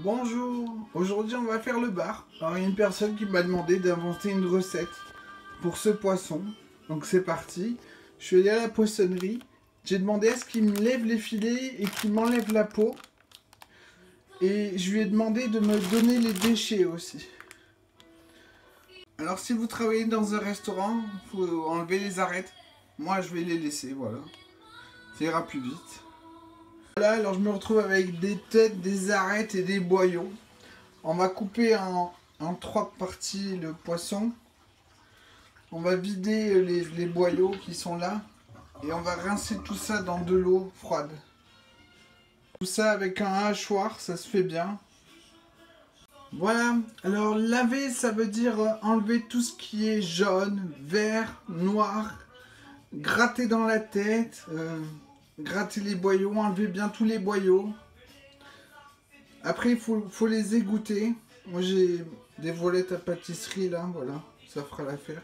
Bonjour, aujourd'hui on va faire le bar. Alors il y a une personne qui m'a demandé d'inventer une recette pour ce poisson. Donc c'est parti. Je suis allé à la poissonnerie. J'ai demandé à ce qu'il me lève les filets et qu'il m'enlève la peau. Et je lui ai demandé de me donner les déchets aussi. Alors si vous travaillez dans un restaurant, il faut enlever les arêtes. Moi je vais les laisser, voilà. Ça ira plus vite. Voilà, alors je me retrouve avec des têtes, des arêtes et des boyaux. On va couper en 3 parties le poisson. On va vider les boyaux qui sont là. Et on va rincer tout ça dans de l'eau froide. Tout ça avec un hachoir, ça se fait bien. Voilà, alors laver ça veut dire enlever tout ce qui est jaune, vert, noir. Gratter dans la tête, gratter les boyaux, enlever bien tous les boyaux. Après il faut les égoutter. Moi j'ai des volettes à pâtisserie là, voilà, ça fera l'affaire.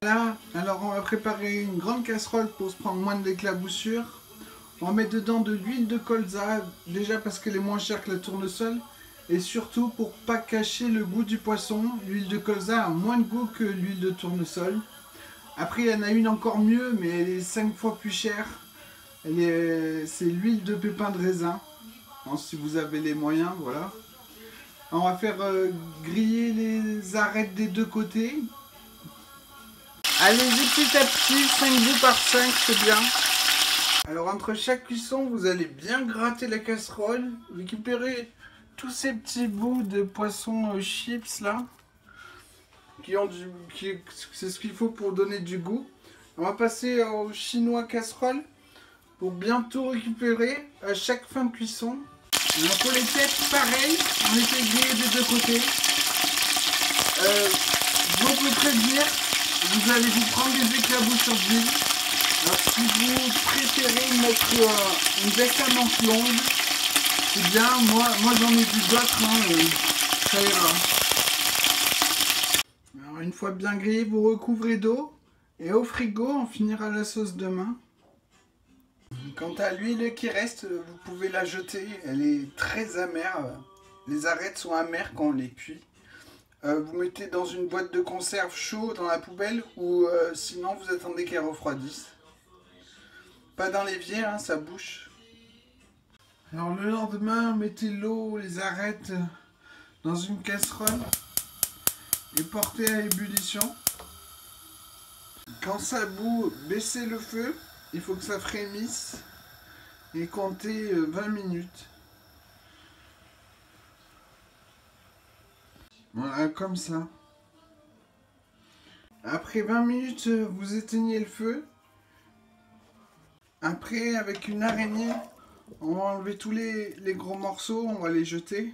Là, alors on va préparer une grande casserole pour se prendre moins d'éclaboussures. On va mettre dedans de l'huile de colza, déjà parce qu'elle est moins chère que la tournesol. Et surtout pour pas cacher le goût du poisson, l'huile de colza a moins de goût que l'huile de tournesol. Après il y en a une encore mieux, mais elle est 5 fois plus chère. C'est l'huile de pépin de raisin. Alors, si vous avez les moyens, voilà. On va faire griller les arêtes des deux côtés. Allez-y petit à petit, 5 bouts par 5, c'est bien. Alors entre chaque cuisson, vous allez bien gratter la casserole, récupérer tous ces petits bouts de poisson chips là, c'est ce qu'il faut pour donner du goût. On va passer au chinois casserole pour bien tout récupérer à chaque fin de cuisson. Alors pour les têtes, pareil, on les fait griller des deux côtés. Je peux prévenir, vous allez vous prendre des éclaboussures d'huile. Alors si vous préférez mettre une veste à manches longue, c'est bien, moi j'en ai vu d'autres, ça ira. Alors une fois bien grillé, vous recouvrez d'eau et au frigo, on finira la sauce demain. Quant à l'huile qui reste, vous pouvez la jeter, elle est très amère. Les arêtes sont amères quand on les cuit. Vous mettez dans une boîte de conserve chaud dans la poubelle ou sinon vous attendez qu'elle refroidisse. Pas dans l'évier, hein, ça bouche. Alors le lendemain, mettez l'eau, les arêtes dans une casserole et portez à ébullition. Quand ça bout, baissez le feu, il faut que ça frémisse et comptez 20 minutes. Voilà, comme ça. Après 20 minutes, vous éteignez le feu. Après, avec une araignée, on va enlever tous les gros morceaux, on va les jeter.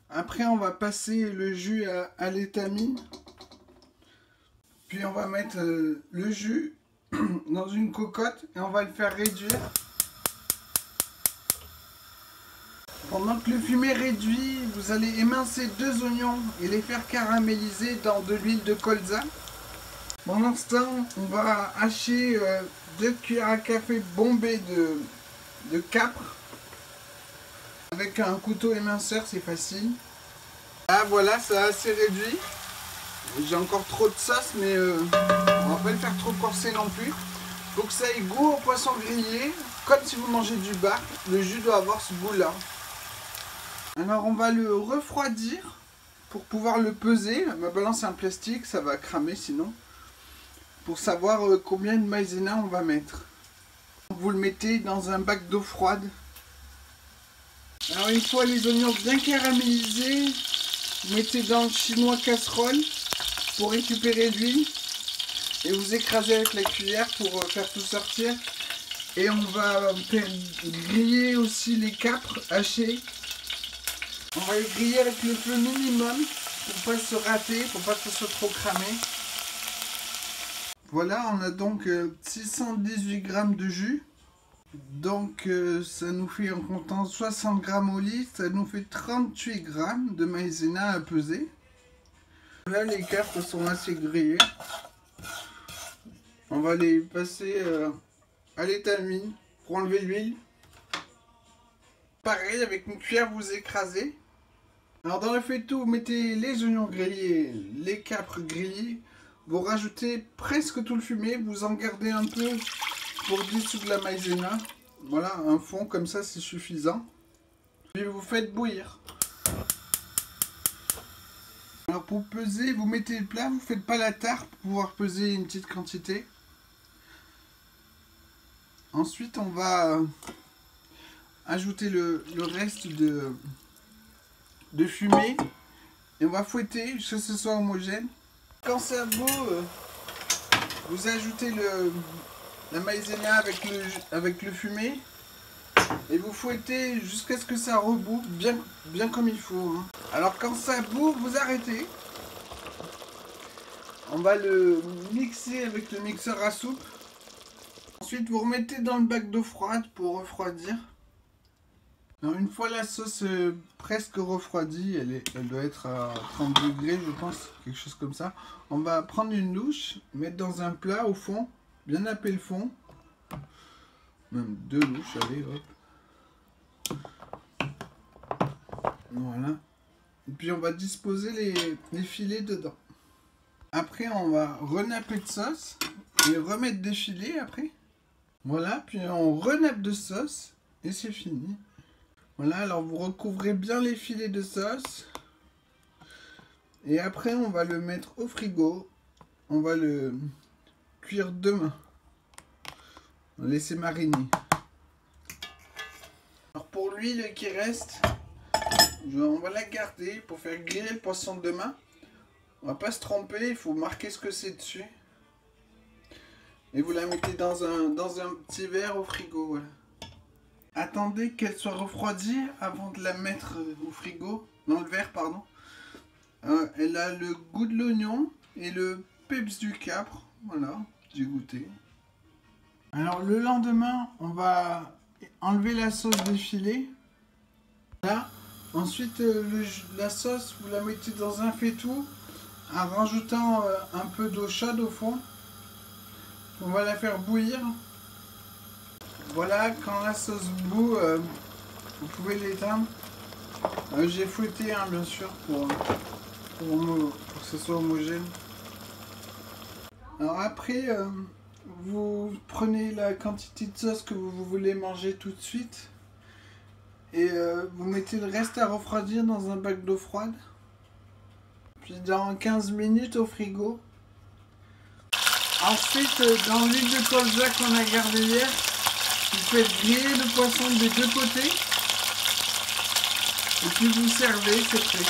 Après, on va passer le jus à l'étamine. Puis on va mettre le jus dans une cocotte et on va le faire réduire. Pendant que le fumet réduit, vous allez émincer 2 oignons et les faire caraméliser dans de l'huile de colza. Pendant ce temps, on va hacher 2 cuillères à café bombées de capre. Avec un couteau éminceur, c'est facile. Ah voilà, ça a assez réduit. J'ai encore trop de sauce, mais on va pas le faire trop corser non plus. Faut que ça ait goût au poisson grillé. Comme si vous mangez du bar, le jus doit avoir ce goût-là. Alors on va le refroidir pour pouvoir le peser. Ma balance est en plastique, ça va cramer sinon. Pour savoir combien de maïzena on va mettre. Vous le mettez dans un bac d'eau froide. Alors une fois les oignons bien caramélisés, vous mettez dans le chinois casserole pour récupérer l'huile. Et vous écrasez avec la cuillère pour faire tout sortir. Et on va faire griller aussi les capres hachés. On va les griller avec le feu minimum pour pas se rater, pour pas que ce soit trop cramé. Voilà, on a donc 618 g de jus. Donc ça nous fait, en comptant 60 g au litre, ça nous fait 38 g de maïzena à peser. Là les capres sont assez grillés. On va les passer à l'étamine pour enlever l'huile. Pareil, avec une cuillère, vous écrasez. Alors dans le feuilleton, vous mettez les oignons grillés, les capres grillés. Vous rajoutez presque tout le fumet, vous en gardez un peu pour dissoudre la maïzena. Voilà, un fond comme ça, c'est suffisant. Puis vous faites bouillir. Alors pour peser, vous mettez le plat, vous ne faites pas la tare pour pouvoir peser une petite quantité. Ensuite, on va ajouter le reste de fumée et on va fouetter jusqu'à ce que ce soit homogène. Quand c'est beau, vous ajoutez la maïzena avec le fumet et vous fouettez jusqu'à ce que ça reboue bien comme il faut. Hein. Alors quand ça bout, vous arrêtez. On va le mixer avec le mixeur à soupe. Ensuite, vous remettez dans le bac d'eau froide pour refroidir. Alors, une fois la sauce presque refroidie, elle doit être à 30 degrés, je pense, quelque chose comme ça. On va prendre une louche, mettre dans un plat au fond, bien napper le fond. Même 2 louches, allez, hop. Voilà. Et puis on va disposer les filets dedans. Après, on va renapper de sauce et remettre des filets après. Voilà, puis on renappe de sauce et c'est fini. Voilà, alors vous recouvrez bien les filets de sauce. Et après, on va le mettre au frigo. On va le cuire demain. On va laisser mariner. Alors pour l'huile qui reste, on va la garder pour faire griller le poisson de demain. On va pas se tromper, il faut marquer ce que c'est dessus. Et vous la mettez dans un petit verre au frigo. Voilà. Attendez qu'elle soit refroidie avant de la mettre au frigo, dans le verre, pardon. Elle a le goût de l'oignon et le peps du capre. Voilà, j'ai goûté. Alors le lendemain, on va enlever la sauce des filets. Là. Ensuite, la sauce, vous la mettez dans un faitout en rajoutant un peu d'eau chaude au fond. On va la faire bouillir. Voilà, quand la sauce bout, vous pouvez l'éteindre. J'ai fouetté, hein, bien sûr, pour que ce soit homogène. Alors après, vous prenez la quantité de sauce que vous voulez manger tout de suite. Et vous mettez le reste à refroidir dans un bac d'eau froide. Puis dans 15 minutes au frigo. Ensuite, dans l'huile de colza qu'on a gardée hier, vous faites griller le poisson des deux côtés. Et puis vous servez, c'est prêt.